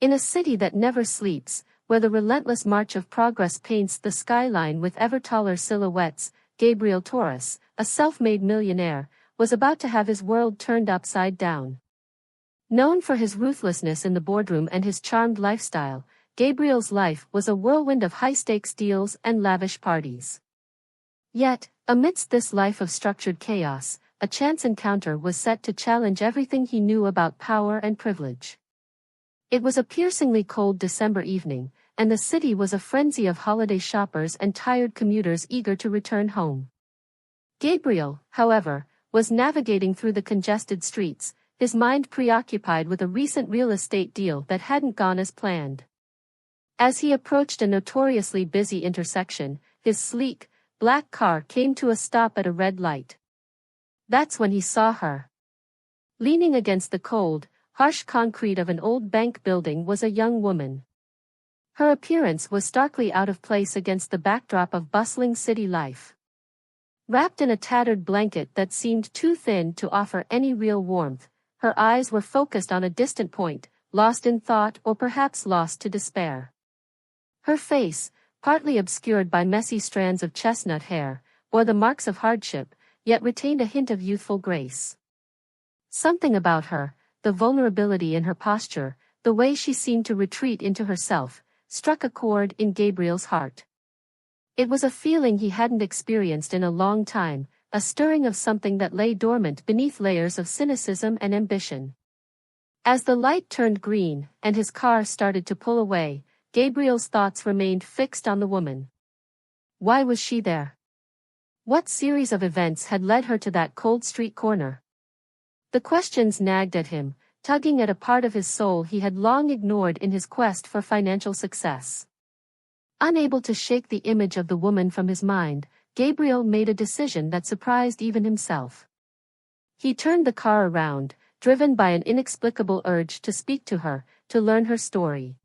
In a city that never sleeps, where the relentless march of progress paints the skyline with ever-taller silhouettes, Gabriel Torres, a self-made millionaire, was about to have his world turned upside down. Known for his ruthlessness in the boardroom and his charmed lifestyle, Gabriel's life was a whirlwind of high-stakes deals and lavish parties. Yet, amidst this life of structured chaos, a chance encounter was set to challenge everything he knew about power and privilege. It was a piercingly cold December evening, and the city was a frenzy of holiday shoppers and tired commuters eager to return home. Gabriel, however, was navigating through the congested streets, his mind preoccupied with a recent real estate deal that hadn't gone as planned. As he approached a notoriously busy intersection, his sleek, black car came to a stop at a red light. That's when he saw her. Leaning against the cold, harsh concrete of an old bank building was a young woman. Her appearance was starkly out of place against the backdrop of bustling city life. Wrapped in a tattered blanket that seemed too thin to offer any real warmth, her eyes were focused on a distant point, lost in thought or perhaps lost to despair. Her face, partly obscured by messy strands of chestnut hair, bore the marks of hardship, yet retained a hint of youthful grace. Something about her, the vulnerability in her posture, the way she seemed to retreat into herself, struck a chord in Gabriel's heart. It was a feeling he hadn't experienced in a long time, a stirring of something that lay dormant beneath layers of cynicism and ambition. As the light turned green, and his car started to pull away, Gabriel's thoughts remained fixed on the woman. Why was she there? What series of events had led her to that cold street corner? The questions nagged at him, tugging at a part of his soul he had long ignored in his quest for financial success. Unable to shake the image of the woman from his mind, Gabriel made a decision that surprised even himself. He turned the car around, driven by an inexplicable urge to speak to her, to learn her story.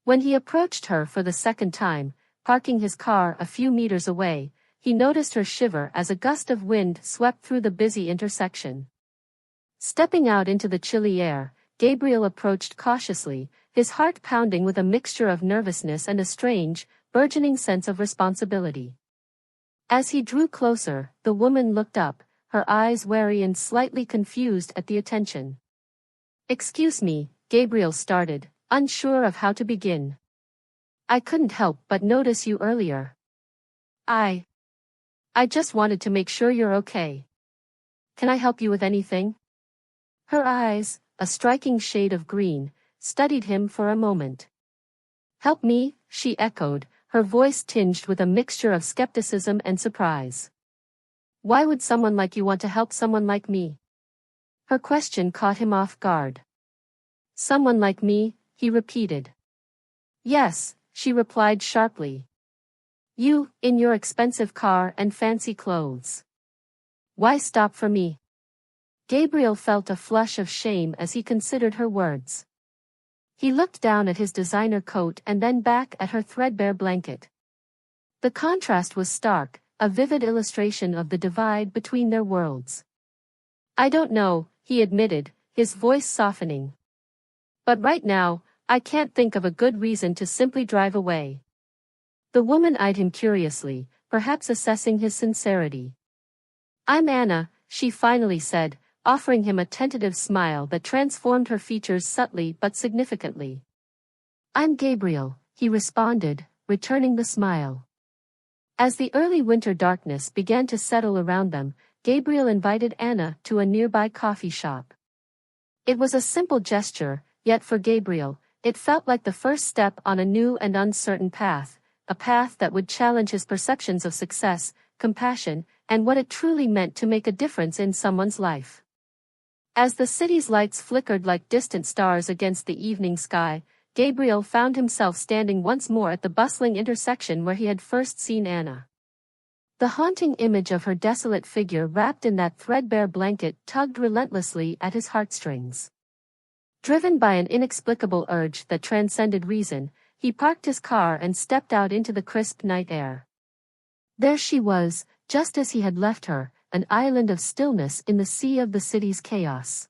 When he approached her for the second time, parking his car a few meters away, he noticed her shiver as a gust of wind swept through the busy intersection. Stepping out into the chilly air, Gabriel approached cautiously, his heart pounding with a mixture of nervousness and a strange, burgeoning sense of responsibility. As he drew closer, the woman looked up, her eyes wary and slightly confused at the attention. "Excuse me," Gabriel started, unsure of how to begin. "I couldn't help but notice you earlier. I just wanted to make sure you're okay. Can I help you with anything?" Her eyes, a striking shade of green, studied him for a moment. "Help me?" she echoed, her voice tinged with a mixture of skepticism and surprise. "Why would someone like you want to help someone like me?" Her question caught him off guard. "Someone like me?" he repeated. "Yes," she replied sharply. "You, in your expensive car and fancy clothes. Why stop for me?" Gabriel felt a flush of shame as he considered her words. He looked down at his designer coat and then back at her threadbare blanket. The contrast was stark, a vivid illustration of the divide between their worlds. "I don't know," he admitted, his voice softening. "But right now, I can't think of a good reason to simply drive away." The woman eyed him curiously, perhaps assessing his sincerity. "I'm Anna," she finally said, offering him a tentative smile that transformed her features subtly but significantly. "I'm Gabriel," he responded, returning the smile. As the early winter darkness began to settle around them, Gabriel invited Anna to a nearby coffee shop. It was a simple gesture, yet for Gabriel, it felt like the first step on a new and uncertain path, a path that would challenge his perceptions of success, compassion, and what it truly meant to make a difference in someone's life. As the city's lights flickered like distant stars against the evening sky, Gabriel found himself standing once more at the bustling intersection where he had first seen Anna. The haunting image of her desolate figure wrapped in that threadbare blanket tugged relentlessly at his heartstrings. Driven by an inexplicable urge that transcended reason, he parked his car and stepped out into the crisp night air. There she was, just as he had left her, an island of stillness in the sea of the city's chaos.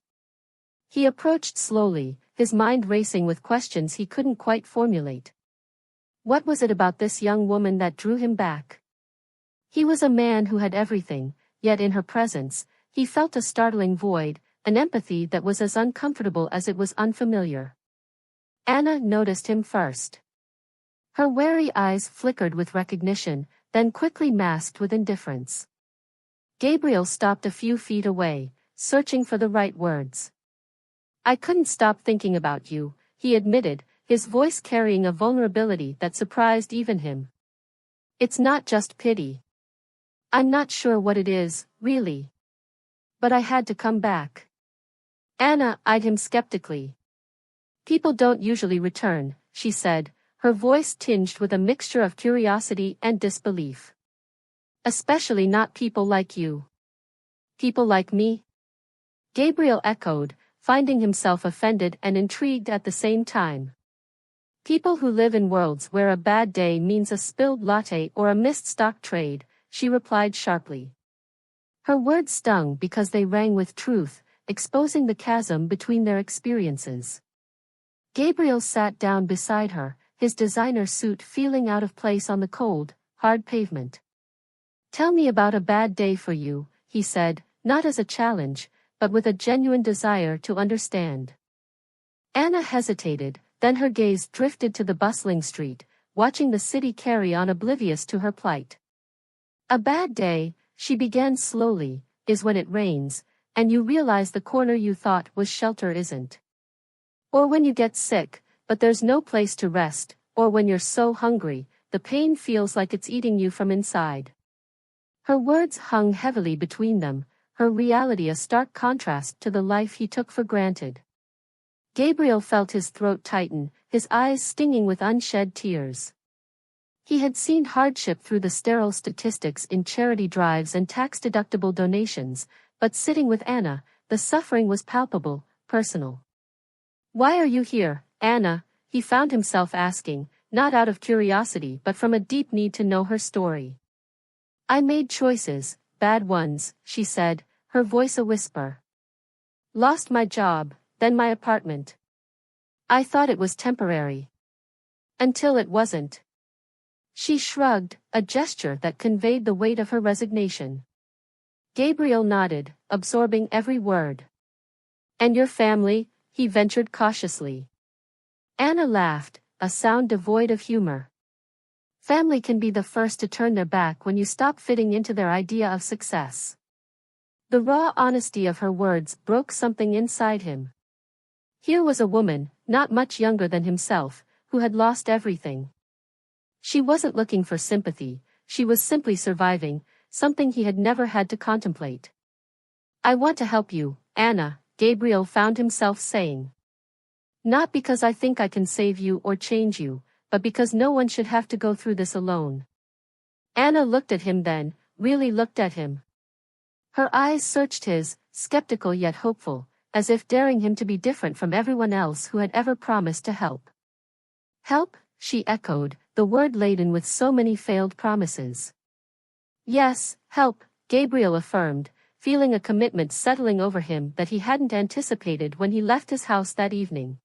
He approached slowly, his mind racing with questions he couldn't quite formulate. What was it about this young woman that drew him back? He was a man who had everything, yet in her presence, he felt a startling void, an empathy that was as uncomfortable as it was unfamiliar. Anna noticed him first. Her wary eyes flickered with recognition, then quickly masked with indifference. Gabriel stopped a few feet away, searching for the right words. I couldn't stop thinking about you, he admitted, his voice carrying a vulnerability that surprised even him. It's not just pity. I'm not sure what it is, really. But I had to come back. Anna eyed him skeptically. People don't usually return, she said, her voice tinged with a mixture of curiosity and disbelief. Especially not people like you. People like me? Gabriel echoed, finding himself offended and intrigued at the same time. People who live in worlds where a bad day means a spilled latte or a missed stock trade, she replied sharply. Her words stung because they rang with truth, exposing the chasm between their experiences. Gabriel sat down beside her, his designer suit feeling out of place on the cold, hard pavement. Tell me about a bad day for you, he said, not as a challenge, but with a genuine desire to understand. Anna hesitated, then her gaze drifted to the bustling street, watching the city carry on oblivious to her plight. A bad day, she began slowly, is when it rains, and you realize the corner you thought was shelter isn't. Or when you get sick, but there's no place to rest, or when you're so hungry, the pain feels like it's eating you from inside. Her words hung heavily between them, her reality a stark contrast to the life he took for granted. Gabriel felt his throat tighten, his eyes stinging with unshed tears. He had seen hardship through the sterile statistics in charity drives and tax-deductible donations, but sitting with Anna, the suffering was palpable, personal. Why are you here, Anna? He found himself asking, not out of curiosity but from a deep need to know her story. I made choices, bad ones, she said, her voice a whisper. Lost my job, then my apartment. I thought it was temporary. Until it wasn't. She shrugged, a gesture that conveyed the weight of her resignation. Gabriel nodded, absorbing every word. And your family? He ventured cautiously. Anna laughed, a sound devoid of humor. Family can be the first to turn their back when you stop fitting into their idea of success. The raw honesty of her words broke something inside him. Here was a woman, not much younger than himself, who had lost everything. She wasn't looking for sympathy, she was simply surviving, something he had never had to contemplate. I want to help you, Anna, Gabriel found himself saying. Not because I think I can save you or change you, but because no one should have to go through this alone. Anna looked at him then, really looked at him. Her eyes searched his, skeptical yet hopeful, as if daring him to be different from everyone else who had ever promised to help. Help, she echoed, the word laden with so many failed promises. Yes, help, Gabriel affirmed, feeling a commitment settling over him that he hadn't anticipated when he left his house that evening.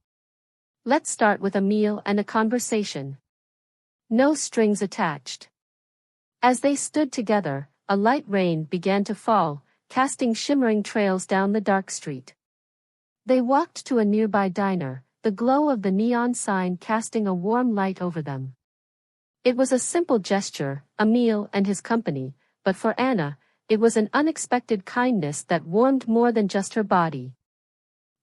Let's start with a meal and a conversation. No strings attached. As they stood together, a light rain began to fall, casting shimmering trails down the dark street. They walked to a nearby diner, the glow of the neon sign casting a warm light over them. It was a simple gesture, a meal and his company, but for Anna, it was an unexpected kindness that warmed more than just her body.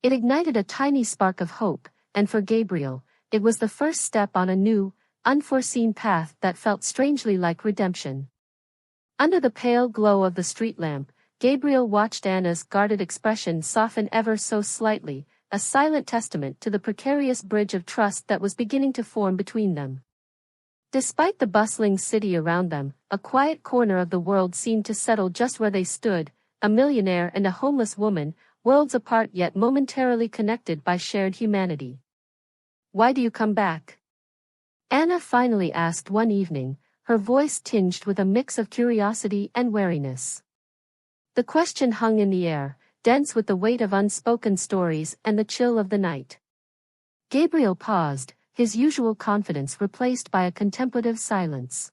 It ignited a tiny spark of hope, and for Gabriel, it was the first step on a new, unforeseen path that felt strangely like redemption. Under the pale glow of the street lamp, Gabriel watched Anna's guarded expression soften ever so slightly, a silent testament to the precarious bridge of trust that was beginning to form between them. Despite the bustling city around them, a quiet corner of the world seemed to settle just where they stood, a millionaire and a homeless woman, worlds apart yet momentarily connected by shared humanity. Why do you come back? Anna finally asked one evening, her voice tinged with a mix of curiosity and wariness. The question hung in the air, dense with the weight of unspoken stories and the chill of the night. Gabriel paused, his usual confidence replaced by a contemplative silence.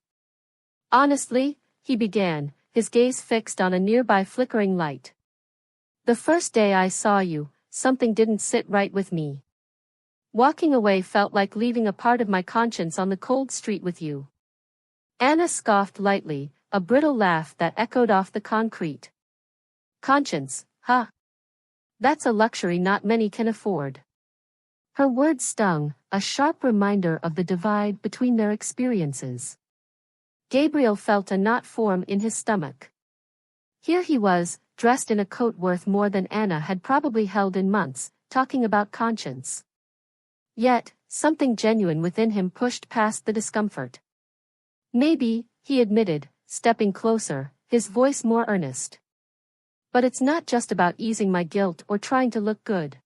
Honestly, he began, his gaze fixed on a nearby flickering light. The first day I saw you, something didn't sit right with me. Walking away felt like leaving a part of my conscience on the cold street with you. Anna scoffed lightly, a brittle laugh that echoed off the concrete. Conscience, huh? That's a luxury not many can afford. Her words stung, a sharp reminder of the divide between their experiences. Gabriel felt a knot form in his stomach. Here he was, dressed in a coat worth more than Anna had probably held in months, talking about conscience. Yet, something genuine within him pushed past the discomfort. Maybe, he admitted, stepping closer, his voice more earnest. But it's not just about easing my guilt or trying to look good.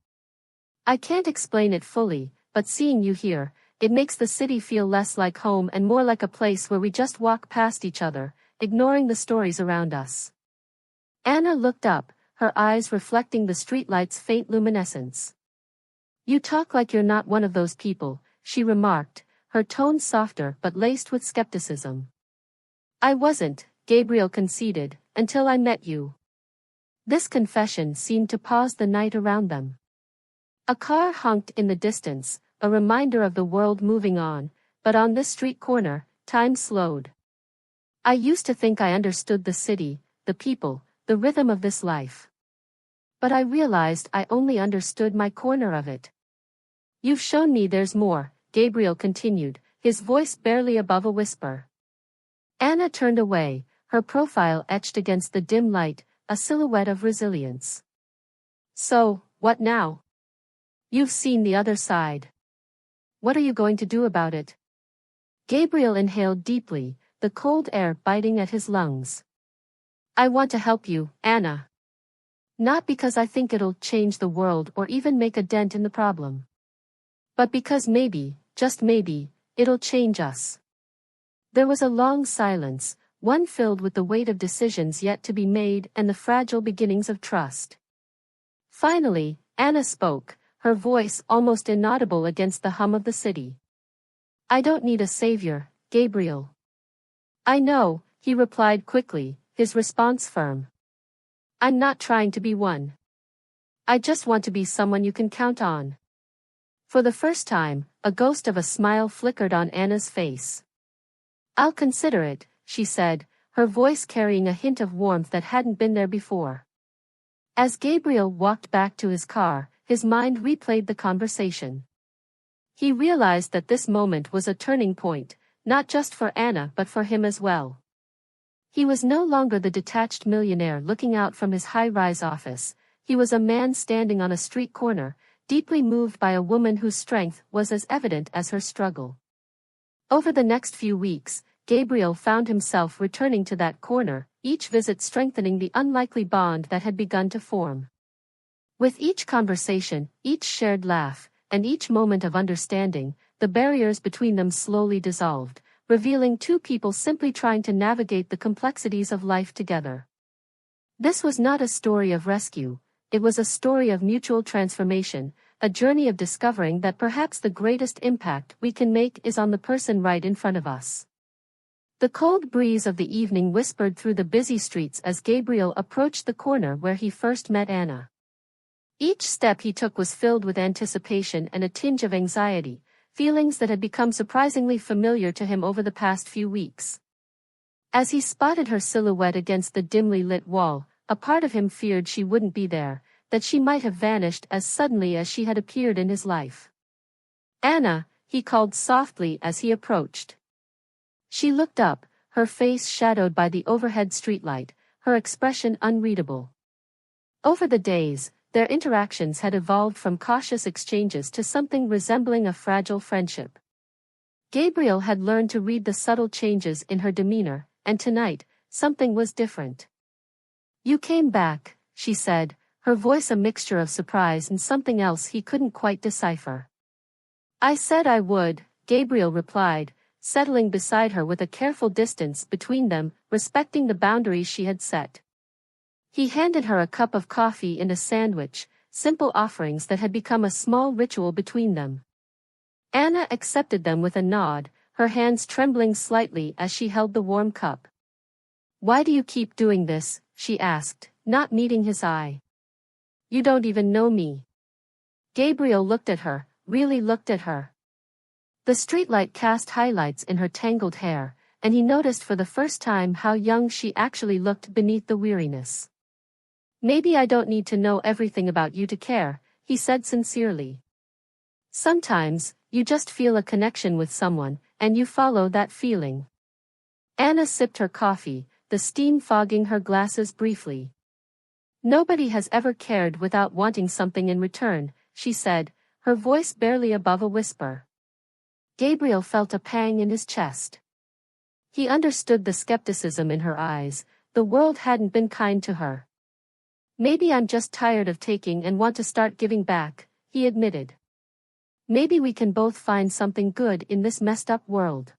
I can't explain it fully, but seeing you here, it makes the city feel less like home and more like a place where we just walk past each other, ignoring the stories around us. Anna looked up, her eyes reflecting the streetlight's faint luminescence. You talk like you're not one of those people, she remarked, her tone softer but laced with skepticism. I wasn't, Gabriel conceded, until I met you. This confession seemed to pause the night around them. A car honked in the distance, a reminder of the world moving on, but on this street corner, time slowed. I used to think I understood the city, the people, the rhythm of this life. But I realized I only understood my corner of it. You've shown me there's more, Gabriel continued, his voice barely above a whisper. Anna turned away, her profile etched against the dim light, a silhouette of resilience. So, what now? You've seen the other side. What are you going to do about it? Gabriel inhaled deeply, the cold air biting at his lungs. I want to help you, Anna. Not because I think it'll change the world or even make a dent in the problem. But because maybe, just maybe, it'll change us. There was a long silence, one filled with the weight of decisions yet to be made and the fragile beginnings of trust. Finally, Anna spoke, her voice almost inaudible against the hum of the city. I don't need a savior, Gabriel. I know, he replied quickly, his response firm. I'm not trying to be one. I just want to be someone you can count on. For the first time, a ghost of a smile flickered on Anna's face. I'll consider it, she said, her voice carrying a hint of warmth that hadn't been there before. As Gabriel walked back to his car, his mind replayed the conversation. He realized that this moment was a turning point, not just for Anna but for him as well. He was no longer the detached millionaire looking out from his high-rise office, he was a man standing on a street corner, deeply moved by a woman whose strength was as evident as her struggle. Over the next few weeks, Gabriel found himself returning to that corner, each visit strengthening the unlikely bond that had begun to form. With each conversation, each shared laugh, and each moment of understanding, the barriers between them slowly dissolved, revealing two people simply trying to navigate the complexities of life together. This was not a story of rescue, it was a story of mutual transformation, a journey of discovering that perhaps the greatest impact we can make is on the person right in front of us. The cold breeze of the evening whispered through the busy streets as Gabriel approached the corner where he first met Anna. Each step he took was filled with anticipation and a tinge of anxiety, feelings that had become surprisingly familiar to him over the past few weeks. As he spotted her silhouette against the dimly lit wall, a part of him feared she wouldn't be there, that she might have vanished as suddenly as she had appeared in his life. Anna, he called softly as he approached. She looked up, her face shadowed by the overhead streetlight, her expression unreadable. Over the days, their interactions had evolved from cautious exchanges to something resembling a fragile friendship. Gabriel had learned to read the subtle changes in her demeanor, and tonight, something was different. You came back, she said, her voice a mixture of surprise and something else he couldn't quite decipher. I said I would, Gabriel replied, settling beside her with a careful distance between them, respecting the boundaries she had set. He handed her a cup of coffee and a sandwich, simple offerings that had become a small ritual between them. Anna accepted them with a nod, her hands trembling slightly as she held the warm cup. "Why do you keep doing this?" she asked, not meeting his eye. "You don't even know me." Gabriel looked at her, really looked at her. The streetlight cast highlights in her tangled hair, and he noticed for the first time how young she actually looked beneath the weariness. "Maybe I don't need to know everything about you to care," he said sincerely. "Sometimes, you just feel a connection with someone, and you follow that feeling." Anna sipped her coffee, the steam fogging her glasses briefly. "Nobody has ever cared without wanting something in return," she said, her voice barely above a whisper. Gabriel felt a pang in his chest. He understood the skepticism in her eyes. The world hadn't been kind to her. "Maybe I'm just tired of taking and want to start giving back," he admitted. "Maybe we can both find something good in this messed up world."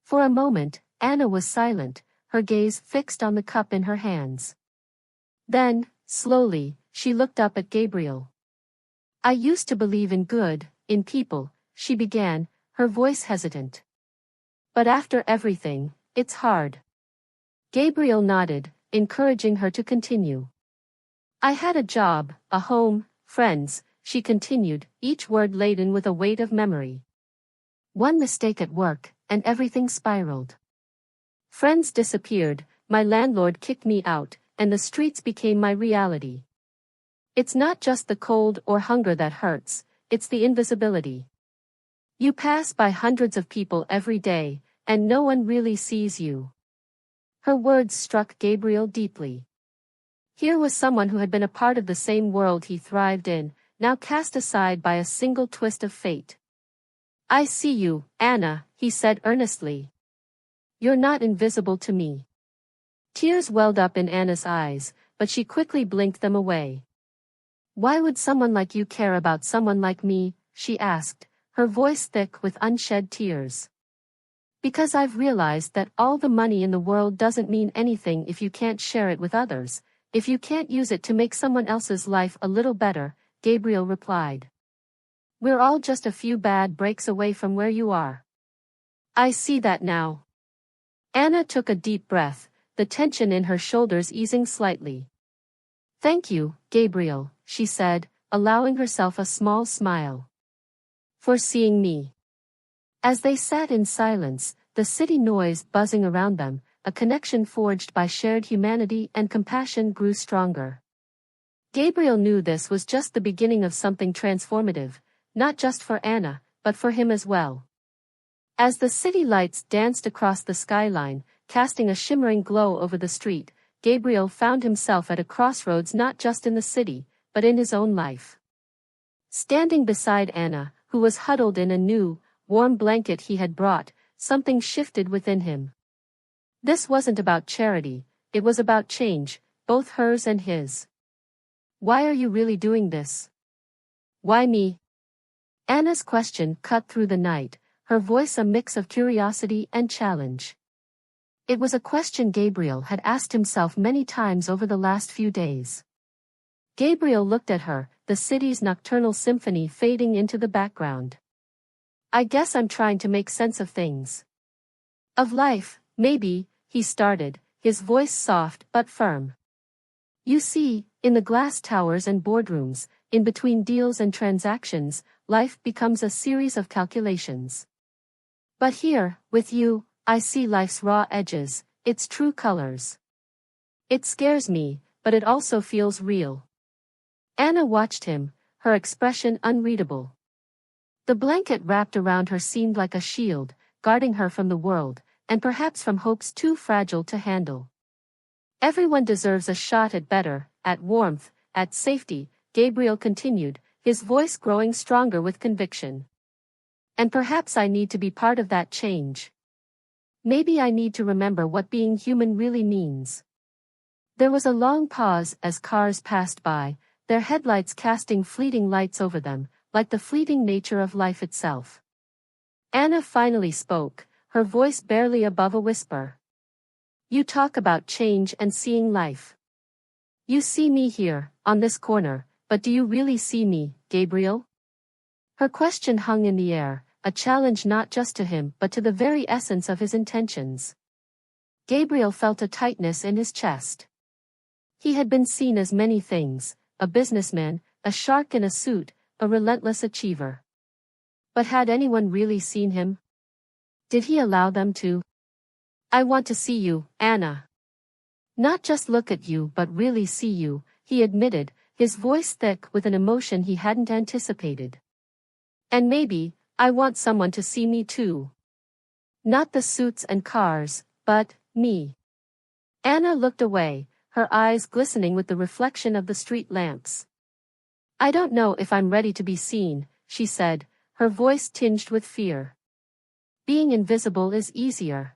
For a moment, Anna was silent, her gaze fixed on the cup in her hands. Then, slowly, she looked up at Gabriel. "I used to believe in good, in people," she began, her voice hesitant. "But after everything, it's hard." Gabriel nodded, encouraging her to continue. "I had a job, a home, friends," she continued, each word laden with a weight of memory. "One mistake at work, and everything spiraled. Friends disappeared, my landlord kicked me out, and the streets became my reality. It's not just the cold or hunger that hurts, it's the invisibility. You pass by hundreds of people every day, and no one really sees you." Her words struck Gabriel deeply. Here was someone who had been a part of the same world he thrived in, now cast aside by a single twist of fate. "I see you, Anna," he said earnestly. "You're not invisible to me." Tears welled up in Anna's eyes, but she quickly blinked them away. "Why would someone like you care about someone like me?" she asked, her voice thick with unshed tears. "Because I've realized that all the money in the world doesn't mean anything if you can't share it with others, if you can't use it to make someone else's life a little better," Gabriel replied. "We're all just a few bad breaks away from where you are." "I see that now." Anna took a deep breath, the tension in her shoulders easing slightly. "Thank you, Gabriel," she said, allowing herself a small smile. "For seeing me." As they sat in silence, the city noise buzzing around them, a connection forged by shared humanity and compassion grew stronger. Gabriel knew this was just the beginning of something transformative, not just for Anna, but for him as well. As the city lights danced across the skyline, casting a shimmering glow over the street, Gabriel found himself at a crossroads not just in the city, but in his own life. Standing beside Anna, who was huddled in a new, warm blanket he had brought, something shifted within him. This wasn't about charity, it was about change, both hers and his. "Why are you really doing this?" "Why me?" Anna's question cut through the night, her voice a mix of curiosity and challenge. It was a question Gabriel had asked himself many times over the last few days. Gabriel looked at her, the city's nocturnal symphony fading into the background. "I guess I'm trying to make sense of things. Of life, maybe," he started, his voice soft but firm. "You see, in the glass towers and boardrooms, in between deals and transactions, life becomes a series of calculations. But here, with you, I see life's raw edges, its true colors. It scares me, but it also feels real." Anna watched him, her expression unreadable. The blanket wrapped around her seemed like a shield, guarding her from the world, and perhaps from hopes too fragile to handle. "Everyone deserves a shot at better, at warmth, at safety," Gabriel continued, his voice growing stronger with conviction. "And perhaps I need to be part of that change. Maybe I need to remember what being human really means." There was a long pause as cars passed by, their headlights casting fleeting lights over them, like the fleeting nature of life itself. Anna finally spoke, her voice barely above a whisper. "You talk about change and seeing life. You see me here, on this corner, but do you really see me, Gabriel?" Her question hung in the air, a challenge not just to him but to the very essence of his intentions. Gabriel felt a tightness in his chest. He had been seen as many things, a businessman, a shark in a suit, a relentless achiever. But had anyone really seen him? Did he allow them to? I want to see you, Anna. Not just look at you but really see you, he admitted, his voice thick with an emotion he hadn't anticipated. And maybe, I want someone to see me too. Not the suits and cars, but me. Anna looked away, her eyes glistening with the reflection of the street lamps. I don't know if I'm ready to be seen, she said, her voice tinged with fear. Being invisible is easier.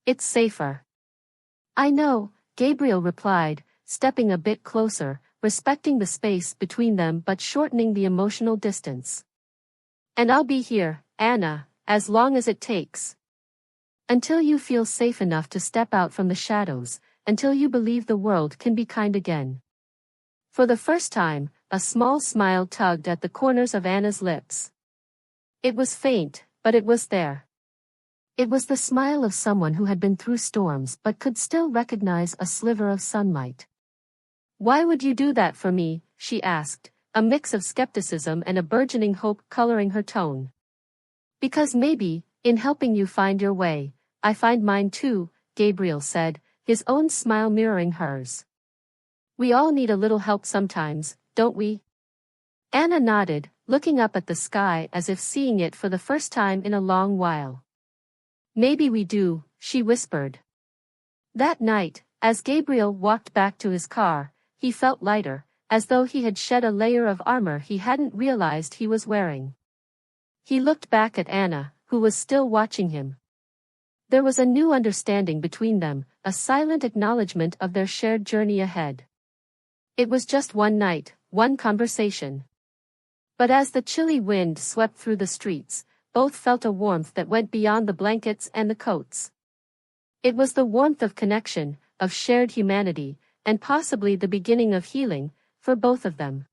It's safer. I know, Gabriel replied, stepping a bit closer, respecting the space between them but shortening the emotional distance. And I'll be here, Anna, as long as it takes. Until you feel safe enough to step out from the shadows, until you believe the world can be kind again. For the first time, a small smile tugged at the corners of Anna's lips. It was faint, but it was there. It was the smile of someone who had been through storms but could still recognize a sliver of sunlight. Why would you do that for me? She asked, a mix of skepticism and a burgeoning hope coloring her tone. Because maybe, in helping you find your way, I find mine too, Gabriel said, his own smile mirroring hers. We all need a little help sometimes, don't we? Anna nodded, looking up at the sky as if seeing it for the first time in a long while. Maybe we do, she whispered. That night, as Gabriel walked back to his car, he felt lighter, as though he had shed a layer of armor he hadn't realized he was wearing. He looked back at Anna, who was still watching him. There was a new understanding between them, a silent acknowledgement of their shared journey ahead. It was just one night, one conversation. But as the chilly wind swept through the streets, both felt a warmth that went beyond the blankets and the coats. It was the warmth of connection, of shared humanity, and possibly the beginning of healing, for both of them.